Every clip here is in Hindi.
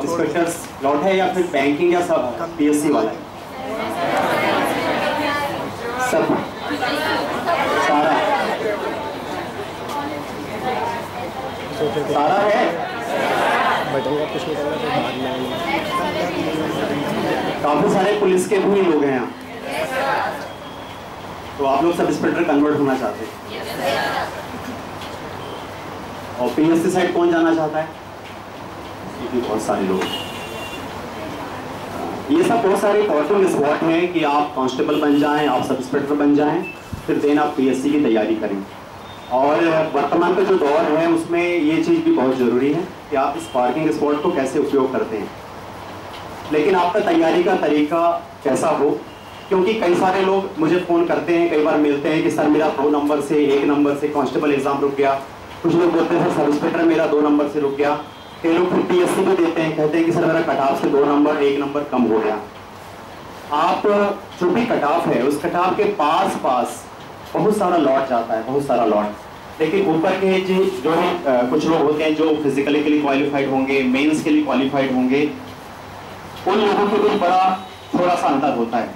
इंस्पेक्टर्स लॉट है या फिर बैंकिंग या सब पीएससी वाला है? सब सारा है। काफी सारे पुलिस के भी लोग हैं यहाँ, तो आप लोग सब इंस्पेक्टर कन्वर्ट होना चाहते हैं। और पीएससी साइड कौन जाना चाहता है? ये भी बहुत सारे लोग। ये सब बहुत सारे पॉजिटिव स्पॉट हैं कि आप कांस्टेबल बन जाएं, आप सब इंस्पेक्टर बन जाएं, फिर देन आप पीएससी की तैयारी करें। और वर्तमान का जो दौर है उसमें ये चीज़ भी बहुत ज़रूरी है कि आप इस पार्किंग स्पॉट को कैसे उपयोग करते हैं, लेकिन आपका तैयारी का तरीका कैसा हो, क्योंकि कई सारे लोग मुझे फ़ोन करते हैं, कई बार मिलते हैं कि सर मेरा 2 नंबर से 1 नंबर से कांस्टेबल एग्ज़ाम रुक गया। कुछ लोग बोलते हैं सर सब इंस्पेक्टर मेरा 2 नंबर से रुक गया। कई लोग फिर पीएससी भी देते हैं, कहते हैं कि सर मेरा कट ऑफ से 2 नंबर 1 नंबर कम हो गया। आप जो भी कट ऑफ है उस कट ऑफ के पास बहुत सारा लॉट जाता है, बहुत सारा लॉट, लेकिन ऊपर के जो है कुछ लोग होते हैं जो फिजिकली के लिए क्वालिफाइड होंगे, मेंस के लिए क्वालिफाइड होंगे, उन लोगों के लिए बड़ा थोड़ा सा अंतर होता है।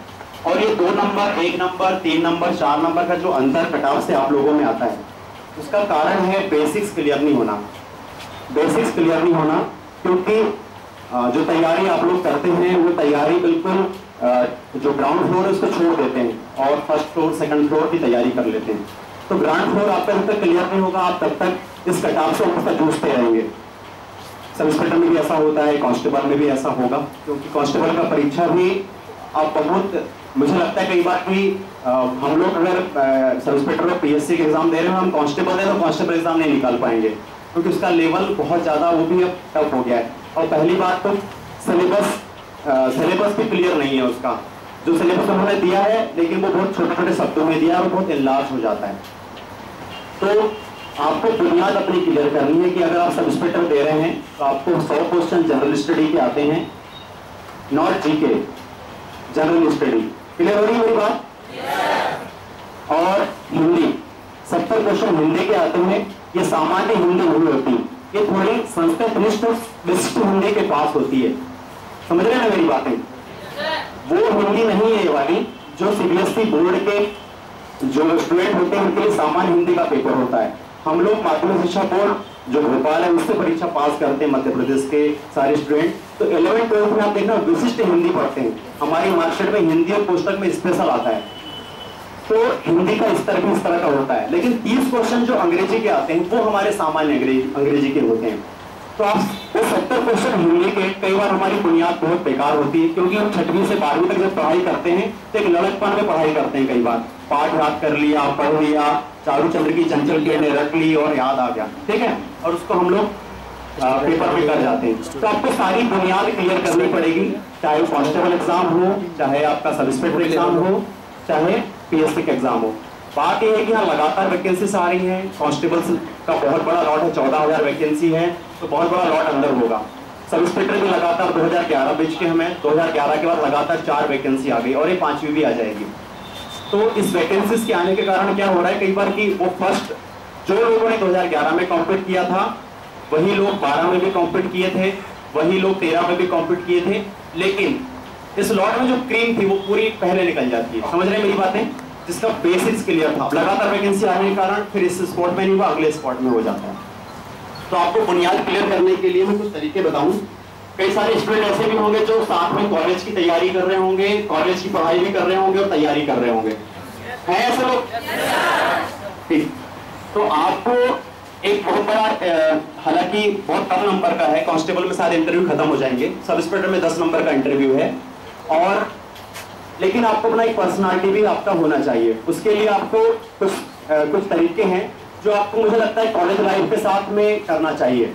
और ये 2 नंबर 1 नंबर 3 नंबर 4 नंबर का जो अंतर कट ऑफ से आप लोगों में आता है, उसका कारण है बेसिक्स क्लियर नहीं होना। बेसिक्स क्लियर नहीं होना, क्योंकि जो तैयारी आप लोग करते हैं वो तैयारी बिल्कुल जो ग्राउंड फ्लोर है उसको छोड़ देते हैं और फर्स्ट फ्लोर सेकंड फ्लोर की तैयारी कर लेते हैं। तो ग्राउंड फ्लोर आपका जब तक क्लियर नहीं होगा आप तब तक इस कट ऑफ से ऊपर जूझते रहेंगे। सब इंस्पेक्टर में भी ऐसा होता है, कांस्टेबल में भी ऐसा होगा, क्योंकि कांस्टेबल का परीक्षा भी आप बहुत, मुझे लगता है कई बार भी हम लोग अगर सब इंस्पेक्टर में पीएससी के एग्जाम दे रहे हैं, हम कांस्टेबल है तो कांस्टेबल एग्जाम नहीं निकाल पाएंगे, क्योंकि उसका लेवल बहुत ज़्यादा वो भी अब टफ हो गया है। और पहली बात तो सिलेबस भी क्लियर नहीं है उसका, जो सिलेबस उन्होंने दिया है लेकिन वो बहुत छोटे छोटे शब्दों में दिया है और बहुत इनलार्ज हो जाता है। तो आपको बुनियाद अपनी क्लियर करनी है कि अगर आप सब इंस्पेक्टर दे रहे हैं तो आपको 100 क्वेश्चन जनरल स्टडी के आते हैं, not GK, general study. Clear हो रही है मेरी बात? और हिंदी 70 क्वेश्चन हिंदी के आते हैं। ये सामान्य हिंदी नहीं होती, ये थोड़ी संस्कृत विशिष्ट हिंदी के पास होती है। समझ रहे हैं मेरी बातें? वो हिंदी नहीं है ये वाली, जो सीबीएसई बोर्ड के जो स्टूडेंट होते हैं उनके लिए सामान्य हिंदी का पेपर होता है। हम लोग माध्यमिक शिक्षा बोर्ड जो भोपाल है उससे परीक्षा पास करते हैं मध्य प्रदेश के सारे स्टूडेंट। तो 11th 12th में आप देखना विशिष्ट हिंदी पढ़ते हैं, हमारी मार्कशीट में हिंदी और पुस्तक में स्पेशल आता है। तो हिंदी का स्तर भी इस तरह का होता है, लेकिन 30 क्वेश्चन जो अंग्रेजी के आते हैं वो हमारे सामान्य अंग्रेजी के होते हैं। तो आप 70 क्वेश्चन हिंदी के, कई बार हमारी बुनियाद बहुत बेकार होती है, क्योंकि हम 6वीं से 12वीं तक जब पढ़ाई करते हैं तो एक लड़कपन में पढ़ाई करते हैं। कई बार पाठ याद कर लिया, पढ़ लिया, चारू चंद्र की चंचल किरणें रख ली और याद आ गया, ठीक है, और उसको हम लोग पेपर में कर जाते हैं। तो आपको सारी बुनियाद क्लियर करनी पड़ेगी, चाहे कांस्टेबल एग्जाम हो, चाहे आपका सब इंस्पेक्टर एग्जाम हो, चाहे पीएससी का एग्जाम हो। बात यह है कि यहाँ लगातार वैकेंसीज आ रही हैं। कांस्टेबल का बहुत बड़ा लॉट है, 14,000 वैकेंसी है, तो बहुत बड़ा लॉट अंदर होगा। सब इंस्पेक्टर भी लगातार 2011 बैच के हमें 2011 के बाद लगातार 4 वैकेंसी आ गई और ये 5वीं भी आ जाएगी। तो इस वैकेंसीज के आने के कारण क्या हो रहा है, कई बार कि वो फर्स्ट जो लोगों ने 2011 में कॉम्पीट किया था वही लोग 12 में भी कॉम्पीट किए थे, वही लोग 13 में भी कॉम्पीट किए थे, लेकिन इस लॉट में जो क्रीम थी वो पूरी पहले निकल जाती है। समझ रहे हैं मेरी बातें? जिसका बेसिक्स क्लियर था, लगातार वैकेंसी आने के कारण फिर इस स्पॉट में नहीं हुआ, अगले स्पॉट में हो जाता है। तो आपको बुनियाद क्लियर करने के लिए मैं कुछ तरीके बताऊं। कई सारे स्टूडेंट ऐसे भी होंगे जो साथ में कॉलेज की तैयारी कर रहे होंगे, कॉलेज की पढ़ाई भी कर रहे होंगे और तैयारी कर रहे होंगे, है ऐसे लोग? ठीक। तो आपको एक बहुत बड़ा, हालांकि बहुत कम नंबर का है, कांस्टेबल में शायद इंटरव्यू खत्म हो जाएंगे, सब इंस्पेक्टर में 10 नंबर का इंटरव्यू है, और लेकिन आपको अपना एक पर्सनालिटी भी आपका होना चाहिए। उसके लिए आपको कुछ तरीके हैं जो आपको, मुझे लगता है, कॉलेज लाइफ के साथ में करना चाहिए।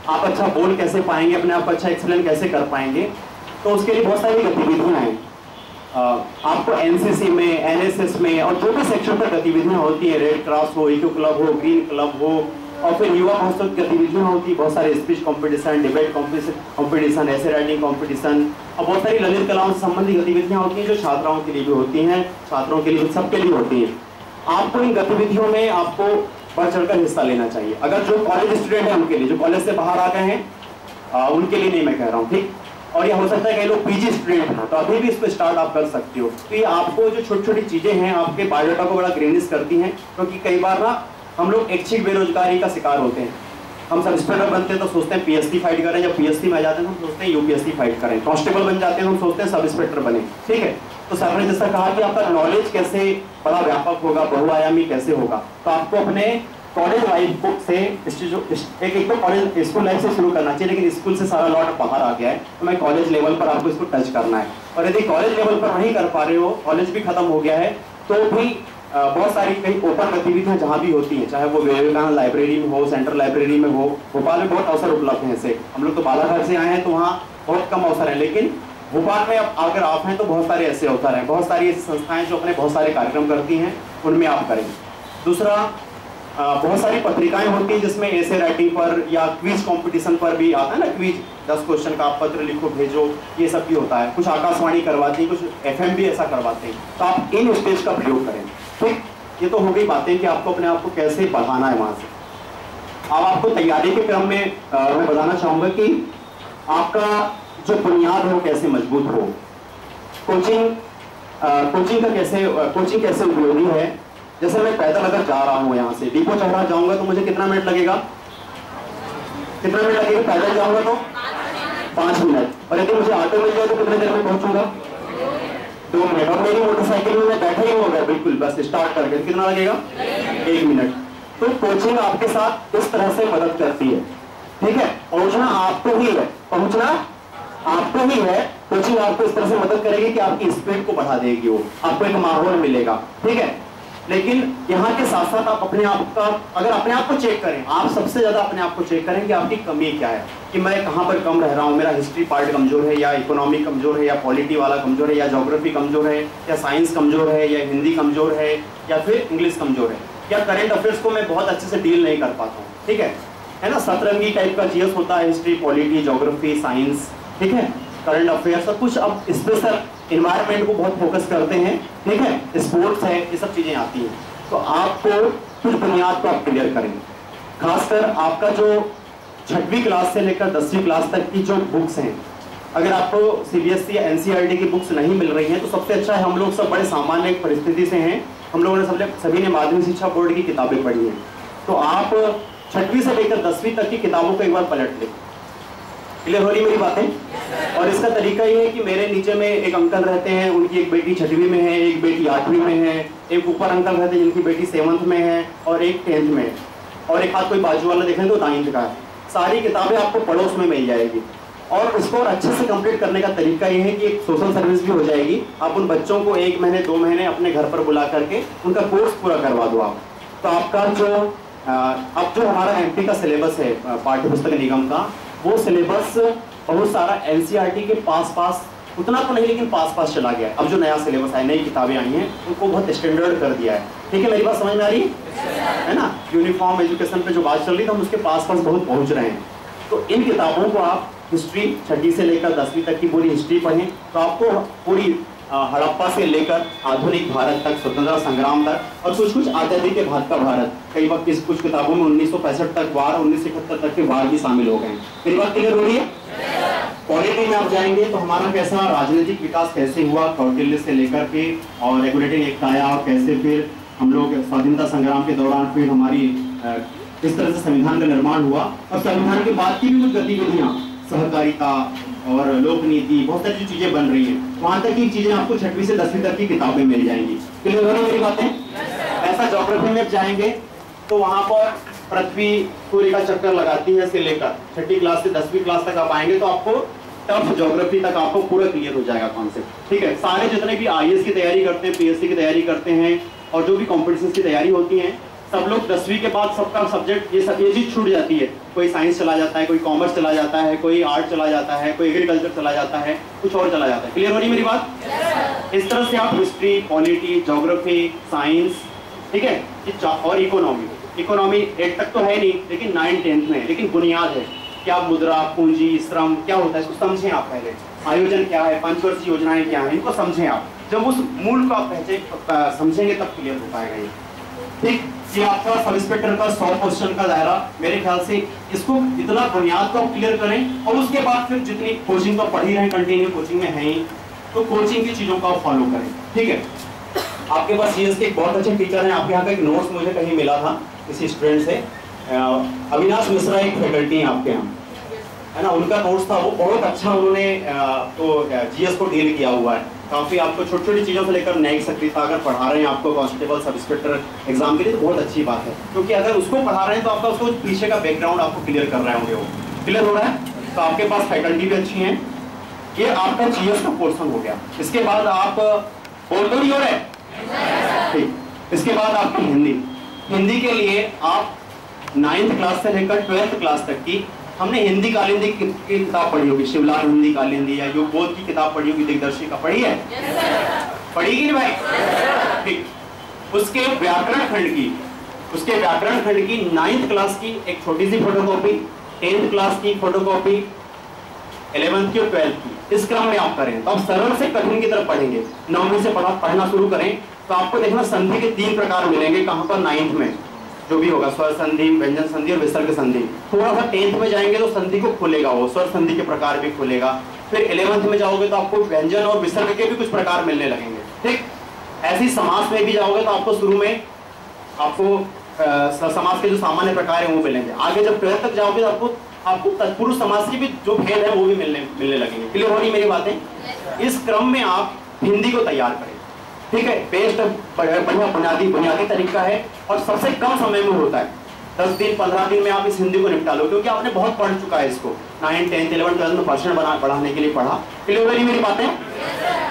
आप अच्छा बोल कैसे पाएंगे, अपने आप को अच्छा एक्सप्लेन कैसे कर पाएंगे, तो उसके लिए बहुत सारी गतिविधियां हैं। आपको एनसीसी में, एनएसएस में और जो भी सेक्शन पर गतिविधियां होती है, रेड क्रॉस हो, इको क्लब हो, ग्रीन क्लब हो, और फिर युवा महोत्सव की गतिविधियां होती है, बहुत सारे स्पीच कंपटीशन, डिबेट कंपटीशन, ऐसे राइटिंग कंपटीशन और बहुत सारी ललित कलाओं से संबंधित गतिविधियां होती हैं जो छात्राओं के लिए भी होती हैं, छात्रों के लिए, सबके लिए होती हैं। आपको इन गतिविधियों में आपको बढ़ चढ़कर हिस्सा लेना चाहिए। अगर जो कॉलेज स्टूडेंट है उनके लिए, जो कॉलेज से बाहर आ गए हैं उनके लिए नहीं मैं कह रहा हूँ, ठीक। और ये हो सकता है कई लोग पीजी स्टूडेंट हैं, तो अभी भी इसको स्टार्ट आप कर सकते हो। तो ये आपको जो छोटी छोटी चीजें हैं आपके बायोडाटा को बड़ा ग्रेनिश करती हैं, क्योंकि कई बार ना हम लोग ऐच्छिक बेरोजगारी का शिकार होते हैं। हम सब इंस्पेक्टर बनते हैं तो सोचते हैं पीएससी फाइट करें, जब पीएससी में आ जाते हैं तो हम सोचते हैं यूपीएससी फाइट करें, कांस्टेबल बन जाते हैं हम सोचते हैं सब इंस्पेक्टर बने, ठीक है। तो सर ने जैसा कहा कि आपका नॉलेज कैसे बड़ा व्यापक होगा, बहुआयामी कैसे होगा, तो आपको अपने कॉलेज लाइफ से एक तो कॉलेज स्कूल लाइफ से शुरू करना चाहिए, लेकिन स्कूल से सारा लॉट बाहर आ गया है, तो मैं कॉलेज लेवल पर आपको इसको टच करना है। और यदि कॉलेज लेवल पर नहीं कर पा रहे हो, कॉलेज भी खत्म हो गया है, तो भी बहुत सारी कई ओपन गतिविधियां जहाँ भी होती हैं, चाहे वो विवेकानंद लाइब्रेरी में हो, सेंट्रल लाइब्रेरी में हो, भोपाल में बहुत अवसर उपलब्ध हैं ऐसे। हम लोग तो बालाघाट से आए हैं तो वहाँ बहुत कम अवसर है, लेकिन भोपाल में अब अगर आप हैं तो बहुत सारे ऐसे अवसर हैं, बहुत सारी ऐसी संस्थाएं जो अपने बहुत सारे कार्यक्रम करती हैं, उनमें आप करें। दूसरा, बहुत सारी पत्रिकाएं होती हैं जिसमें ऐसे राइटिंग पर या क्विज कंपटीशन पर भी आता है ना, क्विज 10 क्वेश्चन का आप पत्र लिखो भेजो, ये सब भी होता है। कुछ आकाशवाणी करवाती है, कुछ एफएम भी ऐसा करवाते हैं, तो आप इन स्टेज का प्रयोग करें, ठीक। ये तो हो गई बातें कि आपको अपने आप को कैसे बढ़ाना है वहां से। अब आपको तैयारी के क्रम में मैं बताना चाहूंगा कि आपका जो बुनियाद है वो कैसे मजबूत हो। कोचिंग कैसे उपयोगी है। जैसे मैं पैदल अगर जा रहा हूँ, यहाँ से डिपो चढ़ा जाऊंगा तो मुझे कितना मिनट लगेगा, पैदल जाऊंगा तो 5 मिनट, और यदि मुझे ऑटो मिल जाए तो कितने देर में पहुंचूंगा, 2 मिनट। और मेरी मोटरसाइकिल में मैं बैठा ही हूँ अगर बिल्कुल बस स्टार्ट करके, कितना लगेगा, 1 मिनट। तो कोचिंग आपके साथ इस तरह से मदद करती है, ठीक है। पहुंचना आपको ही है, कोचिंग आपको इस तरह से मदद करेगी कि आपकी स्पीड को बढ़ा देगी, वो आपको एक माहौल मिलेगा, ठीक है। लेकिन यहाँ के साथ साथ आप अपने आप का, अगर अपने आप को चेक करें, आप सबसे ज्यादा अपने आप को चेक करें कि आपकी कमी क्या है, कि मैं कहाँ पर कम रह रहा हूँ, मेरा हिस्ट्री पार्ट कमजोर है, या इकोनॉमी कमजोर है, या पॉलिटी वाला कमजोर है, या ज्योग्राफी कमजोर है, या साइंस कमजोर है, या हिंदी कमजोर है, या फिर इंग्लिश कमजोर है, या करंट अफेयर्स को मैं बहुत अच्छे से डील नहीं कर पाता हूँ, ठीक है ना। सतरंगी टाइप का जीएस होता है, हिस्ट्री, पॉलिटी, ज्योग्राफी, साइंस, ठीक है, करंट अफेयर्स, सब कुछ। अब स्पेशल इन्वायरमेंट को बहुत फोकस करते हैं, ठीक है, स्पोर्ट्स है, ये सब चीजें आती हैं। तो आपको कुछ बुनियाद को आप क्लियर करेंगे। खासकर आपका जो 6वीं क्लास से लेकर 10वीं क्लास तक की जो बुक्स हैं, अगर आपको सीबीएसई या एनसीईआरटी की बुक्स नहीं मिल रही हैं तो सबसे अच्छा है, हम लोग सब बड़े सामान्य परिस्थिति से हैं, हम लोगों ने सभी ने माध्यमिक शिक्षा बोर्ड की किताबें पढ़ी हैं, तो आप 6वीं से लेकर 10वीं तक की किताबों को एक बार पलट लें। क्लियर हो रही मेरी बातें? और इसका तरीका ये है कि मेरे नीचे में एक अंकल रहते हैं, उनकी एक बेटी 6वीं में है, एक बेटी 8वीं में है, एक ऊपर अंकल रहते हैं जिनकी बेटी 7th में है, और एक 10th में है, और एक हाथ कोई बाजू वाला देखें तो 9th का है। सारी किताबें आपको पड़ोस में मिल जाएगी। और इसको और अच्छे से कंप्लीट करने का तरीका ये है कि एक सोशल सर्विस भी हो जाएगी। आप उन बच्चों को 1 महीने 2 महीने अपने घर पर बुला करके उनका कोर्स पूरा करवा दो आप। तो आपका जो अब जो हमारा एमपी का सिलेबस है पाठ्य पुस्तक निगम का, वो सिलेबस बहुत सारा एनसीईआरटी के पास उतना तो नहीं, लेकिन पास चला गया है। अब जो नया सिलेबस है, नई किताबें आई हैं, उनको बहुत स्टैंडर्ड कर दिया है। ठीक है, मेरी बात समझ में आ रही है ना? यूनिफॉर्म एजुकेशन पे जो बात चल रही थी, हम उसके पास बहुत पहुंच रहे हैं। तो इन किताबों को आप हिस्ट्री 6वीं से लेकर 10वीं तक की पूरी हिस्ट्री पढ़ें, तो आपको पूरी हड़प्पा से लेकर आधुनिक भारत तक, स्वतंत्रता संग्राम तक, और कुछ आजादी के बाद का भारत, कई वक्त कुछ किताबों में 1965 तक वार, 1971 तक के वार भी शामिल हो गए। मेरी बात क्लियर हो रही है? पॉलिटी में आप जाएंगे तो हमारा कैसा राजनीतिक विकास कैसे हुआ, कौटिल्य से लेकर के, और रेगुलेटिंग एक्ट आया, और कैसे फिर हम लोग स्वाधीनता संग्राम के दौरान फिर हमारी इस तरह से संविधान का निर्माण हुआ, और संविधान के बाद की भी कुछ गतिविधियां, सहकारिता और लोक नीति, बहुत सारी चीजें बन रही हैं। वहां तक की चीजें आपको 6वीं से 10वीं तक की किताबें मिल जाएंगी। क्लियर हो रही मेरी बातें? ऐसा ज्योग्राफी में जाएंगे तो वहां पर पृथ्वी सूर्य का चक्कर लगाती है से लेकर 6वीं क्लास से 10वीं क्लास तक आप आएंगे तो आपको टफ ज्योग्राफी तक आपको पूरा क्लियर हो जाएगा कॉन्सेप्ट। ठीक है, सारे जितने भी आईएएस की तैयारी करते हैं, पीएससी की तैयारी करते हैं, और जो भी कॉम्पिटिशन की तैयारी होती है, सब लोग 10वीं के बाद सबका सब्जेक्ट ये चीज छूट जाती है। कोई साइंस चला जाता है, कोई कॉमर्स चला जाता है, कोई आर्ट चला जाता है, कोई एग्रीकल्चर चला जाता है, कुछ और चला जाता है। क्लियर हो रही मेरी बात? इस तरह से आप हिस्ट्री, पॉलिटी, ज्योग्राफी, साइंस, ठीक है, और इकोनॉमी 8 तक तो है नहीं, लेकिन 9, 10th में, लेकिन बुनियाद है। क्या मुद्रा, पूंजी, श्रम क्या होता है, इसको समझें आप पहले। आयोजन क्या है, पंचवर्षीय योजनाएं क्या है, इनको समझें आप। जब उस मूल को आप समझेंगे तब क्लियर हो पाएगा ये। ठीक, ये आपका सब इंस्पेक्टर का 100 क्वेश्चन का दायरा। मेरे ख्याल से इसको इतना बुनियाद को क्लियर करें और उसके बाद फिर जितनी कोचिंग तो पढ़ ही रहे, कंटिन्यू कोचिंग में है ही, तो कोचिंग की चीजों का फॉलो करें। ठीक है, आपके पास जीएस के एक बहुत अच्छे टीचर हैं। आपके यहाँ का एक नोट्स मुझे कहीं मिला था किसी स्टूडेंट से, अविनाश मिश्रा एक फैकल्टी है आपके यहाँ, है ना, उनका नोट्स था, वो बहुत अच्छा उन्होंने तो जीएस को डील किया हुआ है। काफी आपको छोटी छोटी चीजों से लेकर न्यायिक सक्रियता अगर पढ़ा रहे हैं आपको कांस्टेबल सब इंस्पेक्टर एग्जाम के लिए, तो बहुत अच्छी बात है, क्योंकि अगर उसको पढ़ा रहे हैं तो आपका उसको पीछे का बैकग्राउंड आपको क्लियर कर रहे होंगे, वो क्लियर हो रहा है। तो आपके पास फैकल्टी भी अच्छी है। ये आपका जीएस का पोर्शन हो गया। इसके बाद आप बोल तो नहीं हो रहे, ठीक, इसके बाद आपकी हिंदी। हिंदी के लिए आप 9th क्लास से लेकर 12th क्लास तक की हमने हिंदी कालिंदी की किताब पढ़ी होगी, शिवलाल हिंदी कालिंदी या योग बोध की किताब पढ़ी होगी, दिग्दर्शिका पढ़ी है, पढ़ी कि नहीं भाई? ठीक, उसके व्याकरण खंड की 9th क्लास की एक छोटी सी फोटोकॉपी, 10th क्लास की फोटोकॉपी, 11th की और 12th की, इस क्रम में आप करें तो आप सरल से कठिन की तरफ पढ़ेंगे। 9वीं से पढ़ना शुरू करें तो आपको देखना संधि के 3 प्रकार मिलेंगे। कहां पर? 9th में जो भी होगा, स्वर संधि, व्यंजन संधि और विसर्ग संधि। थोड़ा सा 10th में जाएंगे तो संधि को खुलेगा, वो स्वर संधि के प्रकार भी खुलेगा। फिर 11th में जाओगे तो आपको व्यंजन और विसर्ग के भी कुछ प्रकार मिलने लगेंगे। ठीक, ऐसी समास में भी जाओगे तो आपको शुरू में आपको समास के जो सामान्य प्रकार है वो मिलेंगे। आगे जब 12th तक जाओगे तो आपको तत्पुरुष समास के भी जो भेद है वो भी मिलने लगेंगे। क्लियर हो रही मेरी बातें? इस क्रम में आप हिंदी को तैयार करें। ठीक है, बेस्ट बढ़िया बुनियादी तरीका है और सबसे कम समय में होता है। 10 दिन 15 दिन में आप इस हिंदी को निपटा लो, क्योंकि आपने बहुत पढ़ चुका है इसको। 9th 10th 11th 12th में पर्सन बढ़ाने के लिए पढ़ा। क्लियर हो रही मेरी बातें?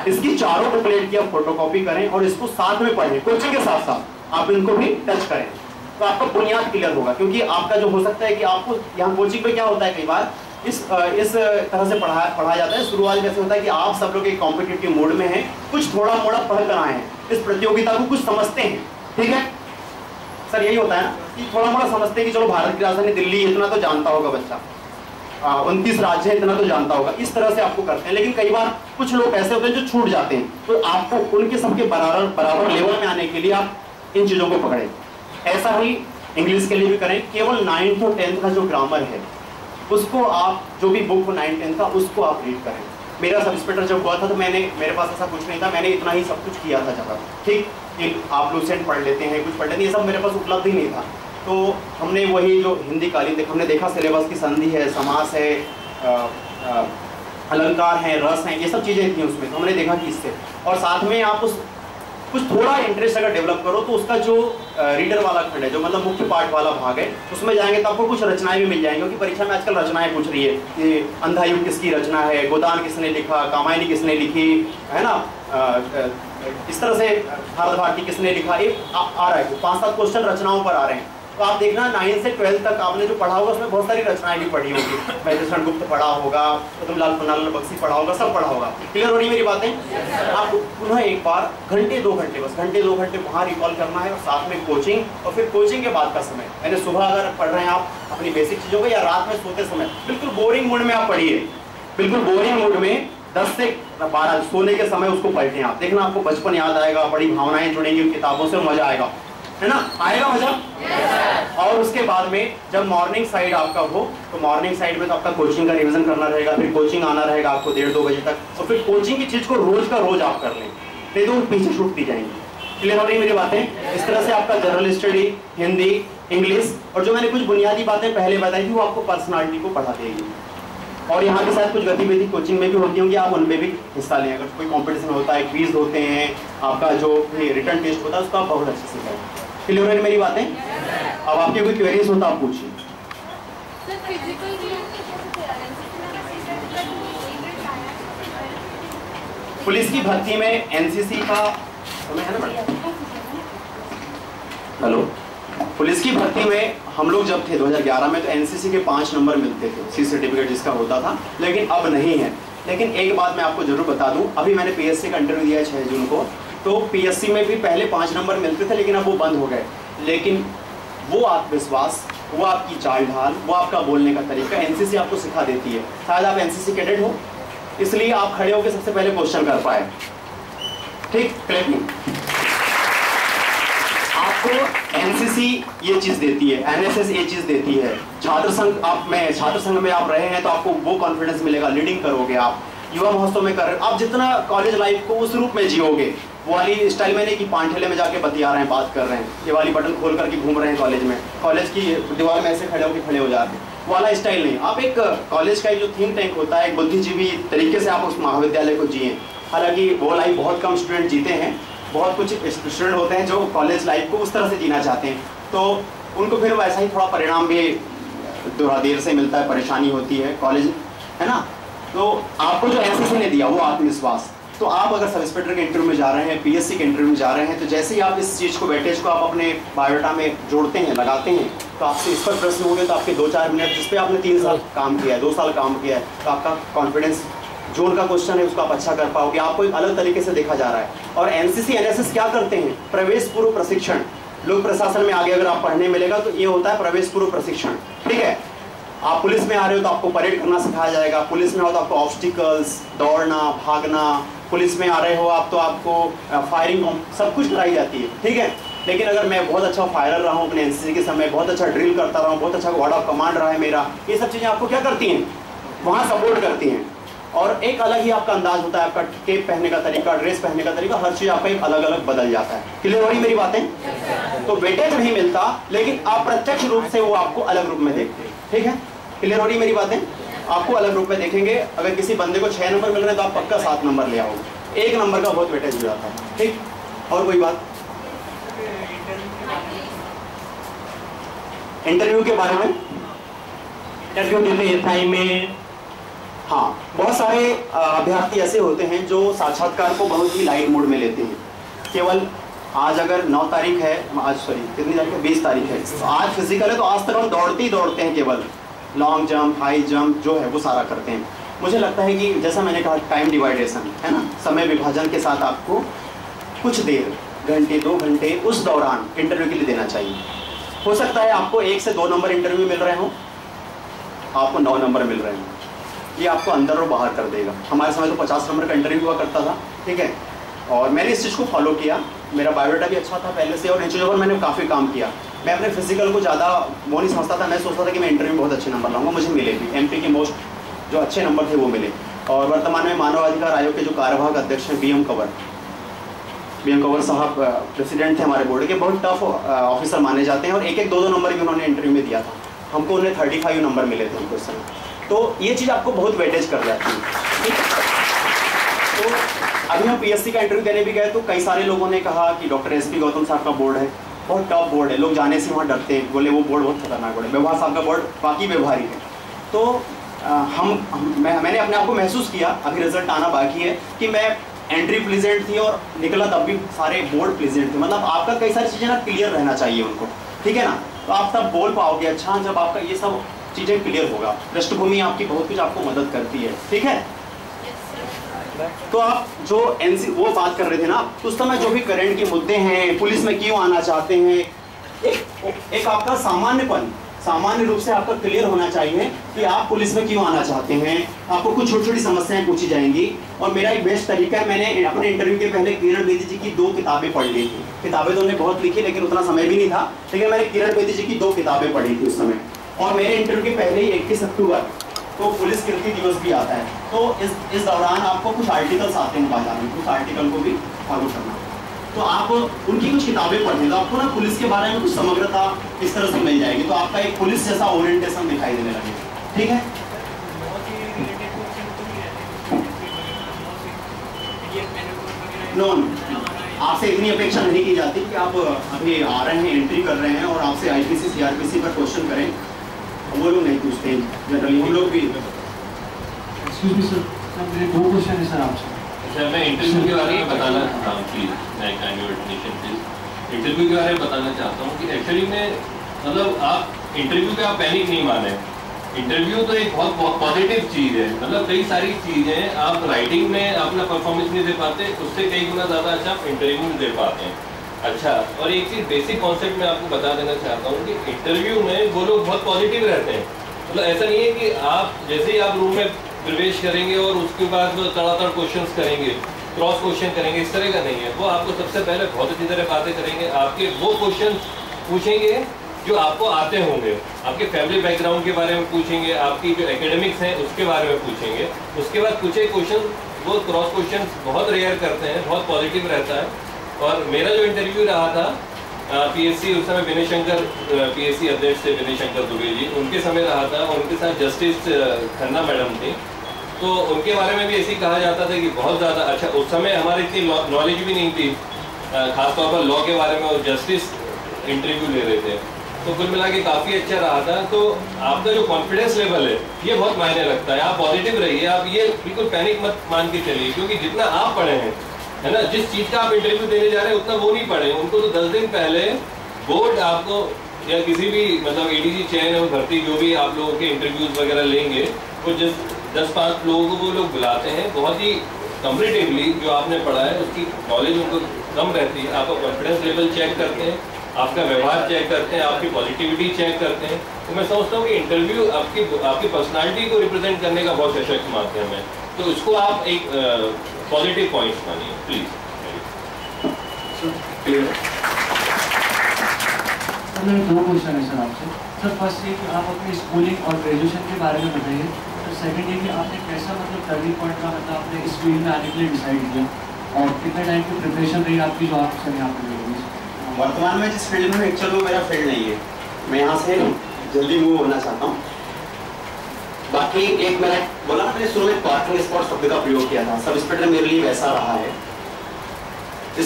इसकी चारों बुकलेट की आप फोटोकॉपी करें और इसको साथ में पढ़ें, कोचिंग के साथ साथ आप इनको भी टच करें, तो आपका बुनियाद क्लियर होगा। क्योंकि आपका जो हो सकता है कि आपको यहाँ कोचिंग पे क्या होता है, कई बार इस तरह से पढ़ाया जाता है। शुरुआत कैसे होता है कि आप सब लोग एक कॉम्पिटिटिव मोड में हैं, कुछ थोड़ा मोड़ा पढ़ कर आए हैं, इस प्रतियोगिता को कुछ समझते हैं। ठीक है सर, यही होता है ना कि थोड़ा मोड़ा समझते हैं कि चलो भारत की राजधानी दिल्ली इतना तो जानता होगा बच्चा, 29 राज्य है इतना तो जानता होगा, इस तरह से आपको करते हैं। लेकिन कई बार कुछ लोग ऐसे होते हैं जो छूट जाते हैं, तो आपको उनके सबके बराबर लेवल में आने के लिए आप इन चीजों को पकड़ें। ऐसा ही इंग्लिश के लिए भी करें। केवल 9th और 10th का जो ग्रामर है उसको आप, जो भी बुक हो 9th 10th का, उसको आप रीड करें। मेरा सब इंस्पेक्टर जब हुआ था तो मेरे पास ऐसा कुछ नहीं था, मैंने इतना ही सब कुछ किया था जगह। ठीक, कि आप लूसेंट पढ़ लेते हैं, कुछ पढ़ लेते हैं, ये सब मेरे पास उपलब्ध ही नहीं था। तो हमने वही जो हिंदी कालीन हमने देखा, सिलेबस की संधि है, समास है, अलंकार है, रस है, ये सब चीज़ें थी उसमें। तो हमने देखा कि इससे, और साथ में आप उस कुछ थोड़ा इंटरेस्ट अगर डेवलप करो तो उसका जो रीडर वाला खंड है, जो मतलब मुख्य पाठ वाला भाग है, उसमें जाएंगे तो आपको कुछ रचनाएं भी मिल जाएंगी। क्योंकि परीक्षा में आजकल रचनाएं पूछ रही है कि अंधा युग किसकी रचना है, गोदान किसने लिखा, कामायनी किसने लिखी, है ना, इस तरह से भारत भारती किसने लिखा, ये आ रहा है। 5-7 क्वेश्चन रचनाओं पर आ रहे हैं। तो आप देखना 9th से 12th तक आपने जो पढ़ा होगा उसमें बहुत सारी रचनाएं भी पढ़ी होगी। मैथिली गुप्त पढ़ा होगा, तुमलाल पन्नालाल बख्शी पढ़ा होगा, सब पढ़ा होगा। क्लियर हो रही मेरी बातें? आपको पुनः एक बार घंटे 2 घंटे वहाँ रिकॉल करना है, और साथ में कोचिंग, और फिर कोचिंग के बाद का समय, यानी सुबह अगर पढ़ रहे हैं आप अपनी बेसिक चीज़ों को, या रात में सोते समय बिल्कुल बोरिंग मूड में आप पढ़िए। बिल्कुल बोरिंग मूड में 10 से 12 सोने के समय उसको पढ़ते हैं आप, देखना आपको बचपन याद आएगा, बड़ी भावनाएं जुड़ेंगी उन किताबों से, मजा आएगा, है ना, आएगा मजा। और उसके बाद में जब मॉर्निंग साइड आपका हो, तो मॉर्निंग साइड में तो आपका कोचिंग का रिवीजन करना रहेगा, फिर कोचिंग आना रहेगा आपको 1:30-2 बजे तक, और फिर कोचिंग की चीज को रोज का रोज आप कर लें, नहीं तो पीछे छूटती जाएंगी। क्लियर हो रही मेरी बातें? इस तरह से आपका जनरल स्टडी, हिंदी, इंग्लिश, और जो मैंने कुछ बुनियादी बातें पहले बताई थी वो आपको पर्सनालिटी को बढ़ा देगी। और यहाँ के साथ कुछ गतिविधि कोचिंग में भी होती होंगी, आप उनमें भी हिस्सा लें। अगर कोई कंपटीशन होता है, क्विज होते हैं, आपका जो रिटर्न टेस्ट होता है, उसको आप बहुत अच्छे से करें। क्लियर है मेरी बातें? अब आपकी कोई क्वेरीज हो तो आप पूछिए। पुलिस की भर्ती में एनसीसी का समय है ना मैडम? हेलो, पुलिस की भर्ती में हम लोग जब थे 2011 में, तो एनसीसी के 5 नंबर मिलते थे, सी सर्टिफिकेट जिसका होता था, लेकिन अब नहीं है। लेकिन एक बात मैं आपको जरूर बता दूं, अभी मैंने पीएससी का इंटरव्यू दिया है 6 जून को, तो पीएससी में भी पहले 5 नंबर मिलते थे, लेकिन अब वो बंद हो गए। लेकिन वो आत्मविश्वास, वो आपकी चाल ढाल, वो आपका बोलने का तरीका एनसीसी आपको सिखा देती है। शायद आप एनसीसी कैडेट हो, इसलिए आप खड़े होकर सबसे पहले क्वेश्चन कर पाए। ठीक, क्लियर? आप आपको एनसीसी ये चीज देती है, एनएसएस ये चीज देती है, छात्र संघ छात्र संघ में आप रहे हैं तो आपको वो कॉन्फिडेंस मिलेगा, लीडिंग करोगे आप, युवा महोत्सव में कर रहे आप, जितना कॉलेज लाइफ को उस रूप में जियोगे, वो वाली स्टाइल में नहीं कि पांठेले में जाके बतिया रहे हैं, बात कर रहे हैं, ये वाली बटन खोल करके घूम रहे हैं कॉलेज में, कॉलेज की दीवार में ऐसे खड़े हो जाते, वाला स्टाइल नहीं। आप एक कॉलेज का जो थिंक टैंक होता है, एक बुद्धिजीवी तरीके से आप उस महाविद्यालय को जिए। हालांकि वो लाइफ बहुत कम स्टूडेंट जीते हैं, बहुत कुछ स्टूडेंट होते हैं जो कॉलेज लाइफ को उस तरह से जीना चाहते हैं, तो उनको फिर वैसा ही थोड़ा परिणाम भी थोड़ा देर से मिलता है, परेशानी होती है कॉलेज, है ना। तो आपको जो एनसीसी ने दिया वो आत्मविश्वास, तो आप अगर सब इंस्पेक्टर के इंटरव्यू में जा रहे हैं, पीएससी के इंटरव्यू में जा रहे हैं, तो जैसे ही आप इस चीज़ को, वेटेज को आप अपने बायोडाटा में जोड़ते हैं, लगाते हैं, तो आपसे इस पर प्रश्न होंगे, तो आपके 2-4 मिनट जिस पे आपने 3 साल काम किया है, 2 साल काम किया है, तो आपका कॉन्फिडेंस, जोन का क्वेश्चन है उसको आप अच्छा कर पाओगे, आपको एक अलग तरीके से देखा जा रहा है। और एनसीसी एनएसएस क्या करते हैं, प्रवेश पूर्व प्रशिक्षण, लोक प्रशासन में आगे अगर आप पढ़ने मिलेगा तो ये होता है प्रवेश पूर्व प्रशिक्षण, ठीक है। आप पुलिस में आ रहे हो तो आपको परेड करना सिखाया जाएगा, पुलिस में हो तो आपको ऑब्स्टिकल्स, दौड़ना, भागना, पुलिस में आ रहे हो आप तो आपको फायरिंग सब कुछ कराई जाती है, ठीक है। लेकिन अगर मैं बहुत अच्छा फायरर रहा हूँ अपने एनसीसी के समय, बहुत अच्छा ड्रिल करता रहा हूँ, बहुत अच्छा वर्ड ऑफ कमांड रहा है मेरा, ये सब चीज़ें आपको क्या करती हैं, वहाँ सपोर्ट करती हैं। और एक अलग ही आपका अंदाज होता है, आपका केप पहनने का तरीका, ड्रेस पहनने का तरीका, हर चीज़ आपका एक अलग अलग बदल जाता है। क्लियर हो रही मेरी बातें? तो वेटेज नहीं मिलता, लेकिन अप्रत्यक्ष रूप से वो आपको अलग रूप में देखते हैं, ठीक है। क्लियर हो रही मेरी बातें? आपको अलग रूप में देखेंगे। अगर किसी बंदे को 6 नंबर मिल रहे हैं तो आप पक्का 7 नंबर ले आओगे, 1 नंबर का बहुत वेटेज हो जाता है, ठीक। और कोई बात? इंटरव्यू के बारे में, इंटरव्यू देने में, हाँ, बहुत सारे अभ्यर्थी ऐसे होते हैं जो साक्षात्कार को बहुत ही लाइट मोड में लेते हैं। केवल आज अगर 9 तारीख है, आज सॉरी कितनी तारीख है, 20 तारीख है, तो आज फिजिकल है, तो आज तक हम दौड़ते ही दौड़ते हैं, केवल लॉन्ग जंप, हाई जंप जो है वो सारा करते हैं। मुझे लगता है कि जैसा मैंने कहा, टाइम डिवाइडेशन है ना, समय विभाजन के साथ आपको कुछ देर, घंटे 2 घंटे उस दौरान इंटरव्यू के लिए देना चाहिए। हो सकता है आपको 1 से 2 नंबर इंटरव्यू मिल रहे हों, आपको 9 नंबर मिल रहे हों, ये आपको अंदर और बाहर कर देगा। हमारे समय तो 50 नंबर का इंटरव्यू हुआ करता था, ठीक है, और मैंने इस चीज़ को फॉलो किया, मेरा बायोडाटा भी अच्छा था पहले से, और इन चीज़ों पर मैंने काफ़ी काम किया। मैं अपने फिजिकल को ज़्यादा वो नहीं समझता था, मैं सोचता था कि मैं इंटरव्यू में बहुत अच्छे नंबर लाऊंगा, मुझे मिले भी, एमपी के मोस्ट जो अच्छे नंबर थे वो मिले। और वर्तमान में मानवाधिकार आयोग के जो कार्यवाहक अध्यक्ष हैं बीएम कंवर साहब प्रेसिडेंट थे हमारे बोर्ड के, बहुत टफ ऑफिसर माने जाते हैं, और 1-1, 2-2 नंबर भी उन्होंने इंटरव्यू में दिया था हमको, उन्हें 35 नंबर मिले थे उनको इस समय। तो ये चीज़ आपको बहुत वेटेज कर जाती है, ठीक है। तो अभी हम पीएससी का इंटरव्यू देने भी गए तो कई सारे लोगों ने कहा कि डॉक्टर एसपी गौतम साहब का बोर्ड है, बहुत टफ बोर्ड है, लोग जाने से वहाँ डरते हैं, बोले वो बोर्ड बहुत खतरनाक बोर्ड है। व्यवहार साहब का बोर्ड बाकी व्यवहारिक है। तो मैंने अपने आप को महसूस किया, अभी रिजल्ट आना बाकी है, कि मैं एंट्री प्लीजेंट थी और निकला तब भी सारे बोर्ड प्लीजेंट थे। मतलब आपका कई सारी चीज़ें ना क्लियर रहना चाहिए उनको, ठीक है ना, तो आप तब बोल पाओगे अच्छा, जब आपका ये सब चीज़ें क्लियर होगा। पृष्ठभूमि आपकी बहुत कुछ आपको मदद करती है, ठीक है। तो आप जो वो बात कर रहे थे ना, उस समय जो भी करंट के मुद्दे हैं, पुलिस में क्यों आना चाहते हैं, एक आपका सामान्य रूप से आपका क्लियर होना चाहिए कि आप पुलिस में क्यों आना चाहते हैं। आपको कुछ छोटी छोटी समस्याएं पूछी जाएंगी, और मेरा एक बेस्ट तरीका है, मैंने अपने इंटरव्यू के पहले किरण बेदी जी की 2 किताबें पढ़ ली थी। किताबें तो उन्होंने बहुत लिखी, लेकिन उतना समय भी नहीं था, लेकिन मैंने किरण बेदी जी की 2 किताबें पढ़ी थी उस समय। और मेरे इंटरव्यू के पहले ही 21 अक्टूबर तो पुलिस कीर्ति दिवस भी आता है, तो इस दौरान आपको कुछ आर्टिकल्स आते हैं बाजार में, कुछ आर्टिकल को भी फॉलो करना। तो आप उनकी कुछ किताबें पढ़ें तो आपको ना पुलिस के बारे में कुछ समग्रता इस तरह से मिल जाएगी, तो आपका एक पुलिस जैसा ओरिएंटेशन दिखाई देने लगेगा, ठीक है। नो, आपसे इतनी अपेक्षा नहीं की जाती कि आप अभी आ रहे हैं, एंट्री कर रहे हैं और आपसे आईपीसी सीआरपीसी पर क्वेश्चन करें, वो लोग नहीं पूछते जनरली, हम लोग भी। एक्सक्यूज मी सर, मेरे 2 क्वेश्चन है सर आपसे। अच्छा, मैं इंटरव्यू के बारे में बताना चाहता हूँ प्लीज, इंटरव्यू के बारे में बताना चाहता हूँ कि एक्चुअली में मतलब आप इंटरव्यू पे आप पैनिक नहीं माने। इंटरव्यू तो एक बहुत पॉजिटिव चीज़ है, मतलब कई सारी चीज़ें आप राइटिंग में अपना परफॉर्मेंस नहीं दे पाते, उससे कई गुना ज़्यादा अच्छा आप इंटरव्यू में दे पाते हैं। अच्छा, और एक चीज़ बेसिक कॉन्सेप्ट मैं आपको बता देना चाहता हूँ कि इंटरव्यू में वो लोग बहुत पॉजिटिव रहते हैं। मतलब ऐसा नहीं है कि आप जैसे ही आप रूम में प्रवेश करेंगे और उसके बाद वो तड़ातड़ क्वेश्चंस करेंगे, क्रॉस क्वेश्चन करेंगे, इस तरह का नहीं है। वो आपको सबसे पहले बहुत अच्छी तरह बातें करेंगे, आपके वो क्वेश्चन पूछेंगे जो आपको आते होंगे, आपके फैमिली बैकग्राउंड के बारे में पूछेंगे, आपकी जो एकेडमिक्स हैं उसके बारे में पूछेंगे। उसके बाद कुछ एक क्वेश्चन, वो क्रॉस क्वेश्चन बहुत रेयर करते हैं, बहुत पॉजिटिव रहता है। और मेरा जो इंटरव्यू रहा था पीएससी, उस समय विनय शंकर पीएससी अध्यक्ष थे, विनय शंकर दुबे जी, उनके समय रहा था, और उनके साथ जस्टिस खन्ना मैडम थी। तो उनके बारे में भी ऐसे ही कहा जाता था कि बहुत ज़्यादा अच्छा, उस समय हमारी इतनी नॉलेज भी नहीं थी, खासतौर पर लॉ के बारे में, और जस्टिस इंटरव्यू ले रहे थे। तो कुल मिला के काफ़ी अच्छा रहा था। तो आपका जो कॉन्फिडेंस लेवल है ये बहुत मायने रखता है। आप पॉजिटिव रहिए, आप ये बिल्कुल पैनिक मत मान के चलिए, क्योंकि जितना आप पढ़े हैं, है ना, जिस चीज़ का आप इंटरव्यू देने जा रहे हैं उतना वो नहीं पढ़े। उनको तो 10 दिन पहले बोर्ड आपको, या किसी भी मतलब एडीजी चयन और भर्ती जो भी आप लोगों के इंटरव्यूज वगैरह लेंगे, वो 10-5 लोगों को वो लोग बुलाते हैं, बहुत ही कम्परेटिवली जो आपने पढ़ा है उसकी नॉलेज उनको कम रहती है। आपका कॉन्फिडेंस लेवल चेक करते हैं, आपका व्यवहार चेक करते हैं, आपकी पॉजिटिविटी चेक करते हैं। तो मैं समझता हूँ कि इंटरव्यू आपकी पर्सनालिटी को रिप्रेजेंट करने का बहुत सशक्त माध्यम है। तो इसको आप एक पॉजिटिव पॉइंट्स मानिए प्लीज। सर मेरे 2 क्वेश्चन है सर आपसे। सर फर्स्ट ये कि आप अपनी स्कूलिंग और ग्रेजुएशन के बारे में बताइए। तो सेकंड ये कि आपने कैसा मतलब टर्निंग पॉइंट का मतलब आपने इस फील्ड में आने के लिए डिसाइड किया, और कितने टाइम की प्रिपरेशन रही आपकी जो आप सर यहाँ पे रही? वर्तमान में जिस फील्ड में एक्चुअल में मेरा फील्ड नहीं है, मैं यहाँ से जल्दी मूव होना चाहता हूँ। बाकी एक मैंने बोला ना, मैंने शुरू में पार्किंग स्पॉट शब्द का प्रयोग किया था, सब इंस्पेक्टर मेरे लिए वैसा रहा है।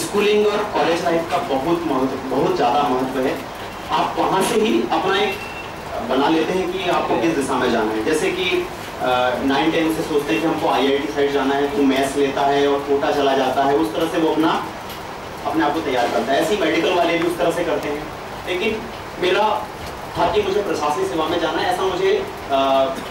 स्कूलिंग और कॉलेज लाइफ का बहुत ज़्यादा महत्व है। आप वहाँ से ही अपना एक बना लेते हैं कि आपको किस दिशा में जाना है। जैसे कि 9-10 से सोचते हैं कि हमको IIT साइड जाना है, तो मैथ्स लेता है और कोटा चला जाता है, उस तरह से वो अपने आप को तैयार करता है। ऐसे ही मेडिकल वाले भी उस तरह से करते हैं। लेकिन मेरा था कि मुझे प्रशासनिक सेवा में जाना है। ऐसा मुझे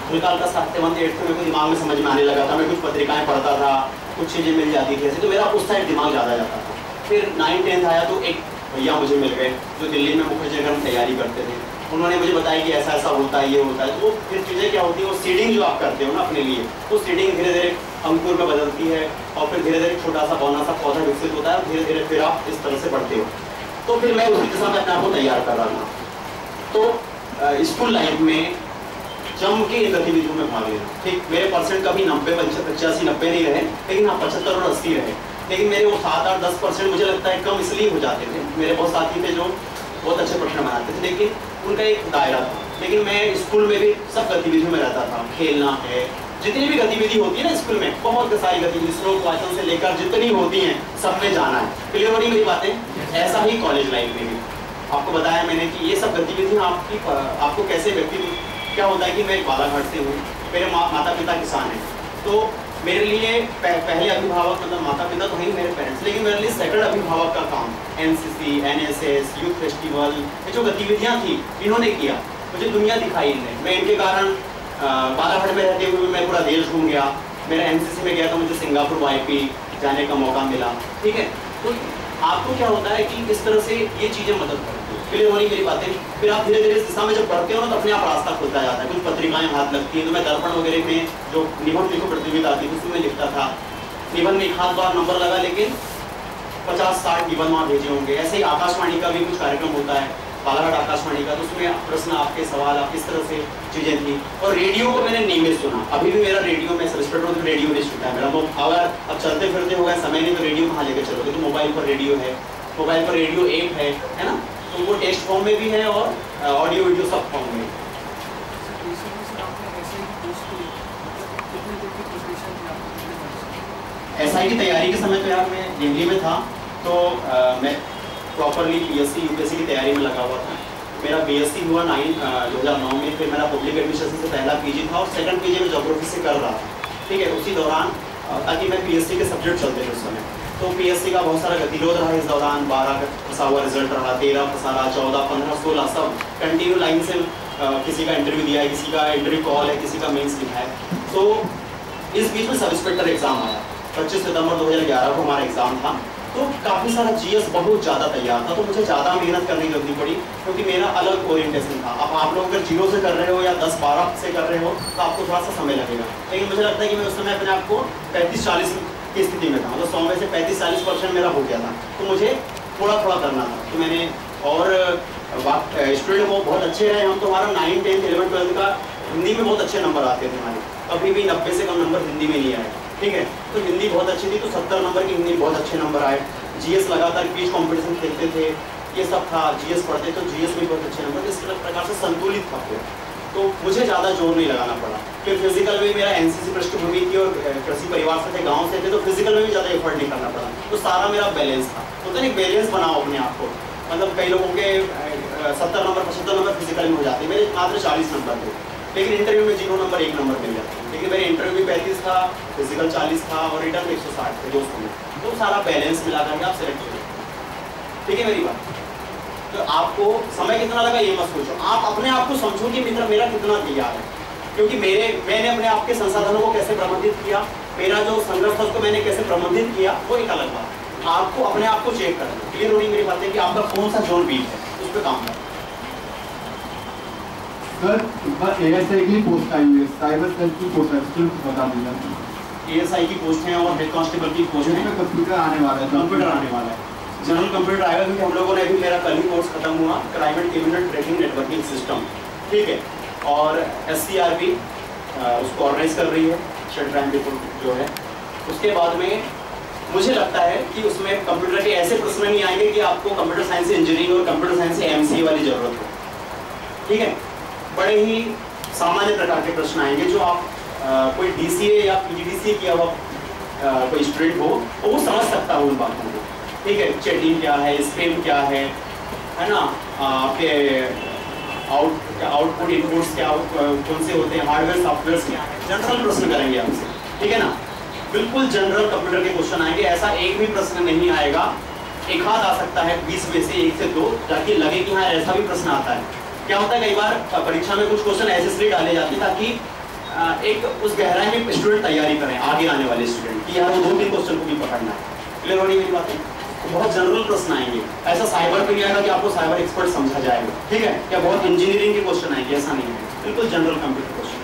फिलहाल का 7th 8th में दिमाग में समझ में आने लगा था। मैं कुछ पत्रिकाएं पढ़ता था, कुछ चीज़ें मिल जाती थी ऐसे, तो मेरा उस साइड दिमाग ज़्यादा जाता था। फिर 9-10 आया तो एक भैया मुझे मिल गए जो दिल्ली में मुख्य जगह में तैयारी करते थे। उन्होंने मुझे बताया कि ऐसा ऐसा होता है, ये होता है। तो फिर चीज़ें क्या होती है, वो सीडिंग जो आप करते हो ना अपने लिए, वो सीडिंग धीरे धीरे अंकुर में बदलती है, और फिर धीरे धीरे छोटा सा बौना सा पौधा विकसित होता है, और धीरे धीरे फिर आप इस तरह से बढ़ते हो। तो फिर मैं उसी दिशा में अपने आप को तैयार कर रहा था। तो स्कूल लाइफ में जम के इन गतिविधियों में भाग लेना, ठीक, मेरे परसेंट कभी 90, 85, 90 नहीं रहे, लेकिन हाँ 75 और 80 रहे। लेकिन मेरे वो 7, 8, 10% मुझे लगता है कम इसलिए हो जाते थे। मेरे बहुत साथी थे जो बहुत अच्छे प्रश्न बनाते थे, लेकिन उनका एक दायरा था। लेकिन मैं स्कूल में भी सब गतिविधियों में रहता था। खेलना है, जितनी भी गतिविधि होती है ना स्कूल में, बहुत सारी गतिविधि, श्लोक वाचन से लेकर जितनी होती हैं सब में जाना है। क्लियर हो रही मेरी बातें? ऐसा ही कॉलेज लाइफ में भी आपको बताया मैंने कि ये सब गतिविधियाँ आपको कैसे व्यक्ति, क्या होता है कि मैं बालाघाट से हूँ, मेरे माता पिता किसान हैं, तो मेरे लिए पहले अभिभावक मतलब माता पिता तो हैं मेरे पेरेंट्स, लेकिन मेरे लिए सेकंड अभिभावक का काम NCC, NSS, यूथ फेस्टिवल, ये जो गतिविधियाँ थी इन्होंने किया, मुझे दुनिया दिखाई इनने। मैं इनके कारण बालाघाट में रहते हुए मैं पूरा देश घूम गया। मेरा NCC में गया था, मुझे सिंगापुर YP जाने का मौका मिला। ठीक है, तो आपको क्या होता है कि इस तरह से ये चीज़ें मदद करती है। क्लियर हो रही मेरी बातें? फिर आप धीरे धीरे इस दिशा में जब बढ़ते हो ना, तो अपने आप रास्ता खुलता जाता है। कुछ पत्रिकाएं हाथ लगती हैं, तो मैं दर्पण वगैरह में जो निबंध लिखो प्रतियोगिता आती थी उसमें लिखता था। निबंध में 1 बार नंबर लगा, लेकिन 50-60 निबंध वहाँ भेजे होंगे। ऐसे ही आकाशवाणी का भी कुछ कार्यक्रम होता है, बालाघाट आकाशवाणी का, तो उसमें प्रश्न आपके सवाल आप इस तरह से चीज़ें थी। और रेडियो को मैंने नियमित सुना, अभी भी मेरा रेडियो में सब्सक्राइबर तो रेडियो नहीं सुनता है मेरा। तो अगर अब चलते फिरते हो गए समय नहीं, तो रेडियो कहाँ लेकर चलोगे? तो मोबाइल पर रेडियो है, मोबाइल पर रेडियो ऐप है ना, तो वो टेक्स्ट फॉर्म में भी है और ऑडियो वीडियो सब फॉर्म में। SI की तैयारी के समय तो यार मैं दिल्ली में था, तो मैं प्रॉपरली PSC UPSC की तैयारी में लगा हुआ था। मेरा BSc हुआ 2009 में, फिर मेरा पब्लिक एडमिनिस्ट्रेशन से पहला PG था और सेकंड PG में ज्योग्राफी से कर रहा था। ठीक है, उसी दौरान ताकि मैं PSC के सब्जेक्ट चलते थे उस समय, तो PSC का बहुत सारा गतिरोध रहा इस दौरान। 12 का फंसा हुआ रिजल्ट रहा, 13 फंसा रहा, 14, 15, 16 सब कंटिन्यू लाइन से किसी का इंटरव्यू दिया है, किसी का इंटरव्यू कॉल है, किसी का मेंस लिखा है। तो इस बीच में सब इंस्पेक्टर एग्जाम आया, 25 सितंबर 2011 को हमारा एग्जाम था। तो काफ़ी सारा GS बहुत ज़्यादा तैयार था, तो मुझे ज़्यादा मेहनत करनी जरूरी पड़ी, क्योंकि मेरा अलग ओरिएंटेशन था। अब आप लोग अगर 0 से कर रहे हो या 10-12 से कर रहे हो तो आपको थोड़ा सा समय लगेगा, लेकिन मुझे लगता है कि मैं उस समय अपने आप को 35-40 की स्थिति में था, मतलब 100 में से 35-40% मेरा हो गया था, तो मुझे थोड़ा थोड़ा करना था। तो मैंने और स्टूडेंट वो बहुत अच्छे रहे हम, तो हमारा 9, 10, 11, 12 का हिंदी में बहुत अच्छे नंबर आते थे हमारे, कभी भी 90 से कम नंबर हिंदी में नहीं आए, ठीक है। तो हिंदी बहुत अच्छी थी, तो 70 नंबर की हिंदी बहुत अच्छे नंबर आए। जीएस लगातार क्विज कंपटीशन खेलते थे, ये सब था, जीएस पढ़ते तो जीएस में बहुत अच्छे नंबर, इस प्रकार से संतुलित था फिर, तो मुझे ज़्यादा जोर नहीं लगाना पड़ा। फिर फिजिकल में मेरा एनसीसी पृष्ठभूमि थी और कृषि परिवार से थे, गाँव से थे, तो फिजिकल में भी ज़्यादा एफर्ट नहीं करना पड़ा, तो सारा मेरा बैलेंस था। तो एक बैलेंस बनाओ अपने आप को, मतलब कई लोगों के 70 नंबर 75 नंबर फिजिकल में हो जाते, मेरे मात्र 40 नंबर थे, लेकिन इंटरव्यू में 0 नंबर 1 नंबर मिल जाता है। लेकिन मेरे इंटरव्यू में 35 था, फिजिकल 40 था और रिटर्न 160 थे दोस्तों में, तो सारा बैलेंस मिला करके आप सेलेक्ट हो जाते, ठीक है मेरी बात। तो आपको समय कितना लगा ये मत सोचो, आप अपने आप को समझो कि मित्र मेरा कितना तैयार है, क्योंकि मैंने अपने आप के संसाधनों को कैसे प्रबंधित किया, मेरा जो संघर्ष था उसको मैंने कैसे प्रबंधित किया, वो एक अलग बात। आपको अपने आप को चेक करना, क्लियर होनी मेरी बात है कि आपका कौन सा जोन वीक है, उस पर काम करना। सर इस बार एएसआई की पोस्ट आई है, साइबर सेल की पोस्ट है, बता दीजिए। एएसआई की पोस्ट है और हेड कांस्टेबल की पोस्ट है, कंप्यूटर आने वाला है, कंप्यूटर आने वाला है, जनरल कंप्यूटर आएगा, क्योंकि हम लोगों ने अभी मेरा कल ही कोर्स खत्म हुआ, crime and criminal tracking networking system, ठीक है, और एससीआरबी उसको ऑर्गेनाइज कर रही है, स्टेट क्राइम रिपोर्ट जो है। उसके बाद में मुझे लगता है कि उसमें कंप्यूटर के ऐसे प्रश्न नहीं आएंगे कि आपको कंप्यूटर साइंस से इंजीनियरिंग और कंप्यूटर साइंस से एमसीए वाली जरूरत हो, ठीक है। बड़े ही सामान्य प्रकार के प्रश्न आएंगे जो आप कोई डीसीए या पीजीडीसीए किया हुआ कोई स्टूडेंट हो तो वो समझ सकता हो उन बातों को, ठीक है। चैटिंग क्या है, स्पैम क्या है ना, आपके आउटपुट इनपुट्स क्या कौन से होते हैं, हार्डवेयर सॉफ्टवेयर क्या है, जनरल प्रश्न करेंगे आपसे, ठीक है ना, बिल्कुल जनरल कंप्यूटर के क्वेश्चन आएंगे। ऐसा एक भी प्रश्न नहीं आएगा, एक हाथ आ सकता है 20 में से 1 से 2, ताकि लगे कि हाँ ऐसा भी प्रश्न आता है। क्या होता है कई बार परीक्षा में कुछ क्वेश्चन ऐसे इसलिए डाले जाते हैं ताकि एक उस गहराई में स्टूडेंट तैयारी करें, आगे आने वाले स्टूडेंट कि यार वो 2-3 क्वेश्चन को भी पकड़ना है, क्लियर होनी मेरी बात है। तो बहुत जनरल प्रश्न आएंगे, ऐसा साइबर पे नहीं आएगा कि आपको साइबर एक्सपर्ट समझा जाएगा, ठीक है, क्या बहुत इंजीनियरिंग के क्वेश्चन आएंगे, ऐसा नहीं है, बिल्कुल जनरल कंप्यूटर क्वेश्चन।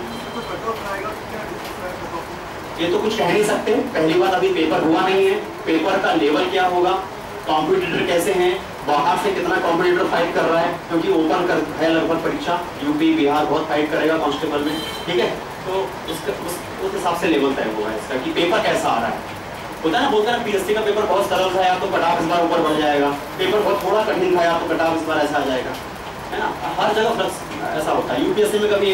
ये तो कुछ कह नहीं सकते, पहली बार अभी पेपर हुआ नहीं है, पेपर का लेवल क्या होगा, कॉम्पिटिटर कैसे हैं, बाहर से कितना कॉम्पिटिटर फाइट कर रहा है, क्योंकि ओपन कर है लगभग परीक्षा, यूपी बिहार बहुत फाइट करेगा कांस्टेबल में, ठीक है। तो उस हिसाब से लेवल तय होगा इसका कि पेपर कैसा आ रहा है। होता है ना, बोलते हैं पीएससी का पेपर बहुत सरल था या तो कट-ऑफ इस बार ऊपर बढ़ जाएगा, पेपर बहुत थोड़ा कठिन था या तो कट-ऑफ इस बार ऐसा आ जाएगा, है ना, हर जगह फ्लक्स ऐसा होता है। यूपीएससी में कभी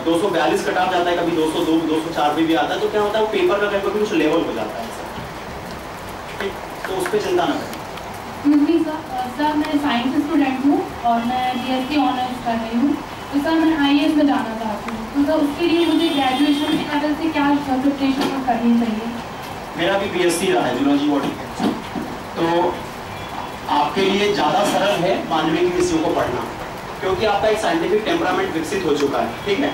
242 कट-ऑफ जाता है, कभी 202 204 भी आता है, तो क्या होता है वो पेपर का कभी कुछ लेवल हो जाता है, ठीक, तो उस पर चिंता न करें। सर मैं साइंस स्टूडेंट हूँ और मैं बीएससी ऑनर्स कर रही हूँ, तो सर मैं आईएएस में जाना चाहती हूँ, तो सर उसके लिए मुझे ग्रेजुएशन के लेवल से क्या प्रिपरेशन करनी चाहिए? मेरा भी बीएससी रहा है जूलॉजी बॉटनी, तो आपके लिए ज़्यादा सरल है मानवीय विषयों को पढ़ना, क्योंकि आपका एक साइंटिफिक टेम्परामेंट विकसित हो चुका है, ठीक है।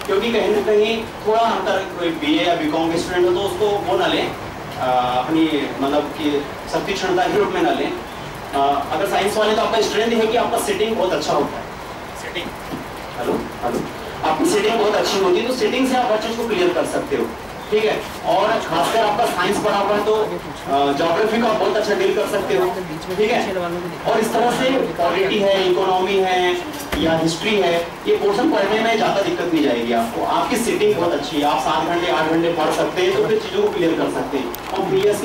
क्योंकि कहीं ना कहीं थोड़ा अंतर, कोई बीए या बीकॉम के स्टूडेंट हो तो उसको वो ना लें अपनी मतलब कि शक्ति क्षमता के रूप में ना लें। अगर साइंस वाले तो आपका स्ट्रेंथ है कि आपका सेटिंग बहुत अच्छा होता है, सेटिंग हेलो आपकी सेटिंग बहुत अच्छी होती है, तो सेटिंग से आप हर चीज़ को क्लियर कर सकते हो, ठीक है। और खासकर आपका साइंस पढ़ा हुआ है तो ज्योग्राफी को आप बहुत अच्छा डील कर सकते हो, ठीक है। और इस तरह से पॉलिटी है, इकोनॉमी है या हिस्ट्री है, ये पोर्शन पढ़ने में ज़्यादा दिक्कत नहीं जाएगी आपको, आपकी सेटिंग बहुत अच्छी है, आप 7 घंटे 8 घंटे पढ़ सकते हैं, तो फिर चीज़ों को क्लियर कर सकते हैं। और बीएससी